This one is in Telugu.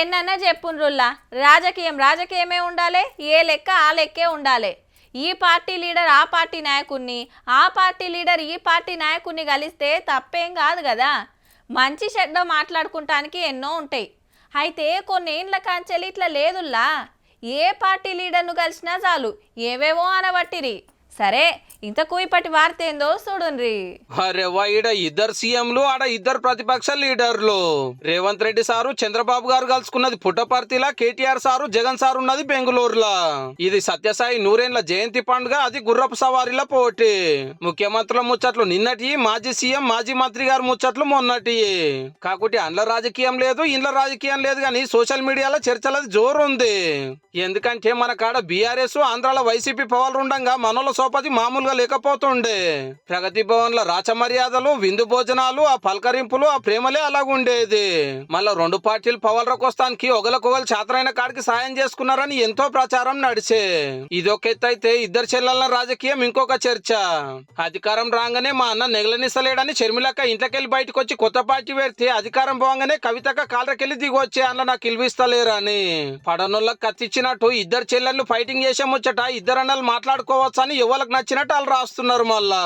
ఎన్నన్నా చెప్పుండ్రుల్లా రాజకీయమే ఉండాలి, ఏ లెక్క ఆ లెక్కే ఉండాలి. ఈ పార్టీ లీడర్ ఆ పార్టీ నాయకుడిని, ఆ పార్టీ లీడర్ ఈ పార్టీ నాయకుడిని కలిస్తే తప్పేం కాదు కదా. మంచి చెడ్డ మాట్లాడుకుంటానికి ఎన్నో ఉంటాయి. అయితే కొన్నేండ్ల కాంచెలి ఇట్లా లేదుల్లా. ఏ పార్టీ లీడర్ను కలిసినా చాలు ఏవేవో అనబట్టిరి. సరే, ఇంతకు ఇప్పటి వార్త ఏందో చూడుండ్రి. అరే ఈడ ఇద్దరు సీఎంలు, ఆడ ఇద్దరు ప్రతిపక్ష లీడర్లు. రేవంత్ రెడ్డి సారు చంద్రబాబు గారు కలుసుకున్నది పుట్టపర్తిలా, కేటీఆర్ సారు జగన్ సారు ఉన్నది బెంగళూరులా. ఇది సత్యసాయి నూరేండ్ల జయంతి పండుగ, అది గుర్రపు సవారీల పోటీ. ముఖ్యమంత్రుల ముచ్చట్లు నిన్నటి, మాజీ సీఎం మాజీ మంత్రి గారు ముచ్చట్లు మొన్నటి. కాకుంటే అండ్ల రాజకీయం లేదు, ఇండ్ల రాజకీయం లేదు, కానీ సోషల్ మీడియాలో చర్చలది జోరుంది. ఎందుకంటే మన కాడ బీఆర్ఎస్, ఆంధ్రాలో వైసీపీ పవర్లు ఉండంగా మనోళ్ళ సోపతి మామూలుగా లేకపోతుండే. ప్రగతి భవన్ లో రాచ మర్యాదలు, విందు భోజనాలు, ఆ పలకరింపులు, ఆ ప్రేమలే అలాగుండేది. మళ్ళా రెండు పార్టీలు పవర్లకు వస్తానికి ఒకరికొకరు చాతరైన కాడికి సాయం చేసుకున్నారని ఎంతో ప్రచారం నడిచే. ఇదొక ఎత్తు అయితే ఇద్దరు చెల్లెల రాజకీయం ఇంకొక చర్చ. అధికారం రాగానే మా అన్న నెగలనిస్తలేడని షర్మిలక్క ఇంట్లోకెళ్ళి బయటకు వచ్చి కొత్త పార్టీ పెడితే, అధికారం పోగానే కవితక్క కాళ్ళకెళ్ళి దిగొచ్చే అందులో నాకు ఇల్విస్తలేరని పడనోళ్ళకి కత్తిచ్చినట్టు ఇద్దరు చెల్లెళ్ళు ఫైటింగ్ చేసే ముచ్చట ఇద్దరు అన్నలు మాట్లాడుకోవచ్చని ఎవరికి నచ్చినట్టు వాళ్ళు రాస్తున్నారు మళ్ళా.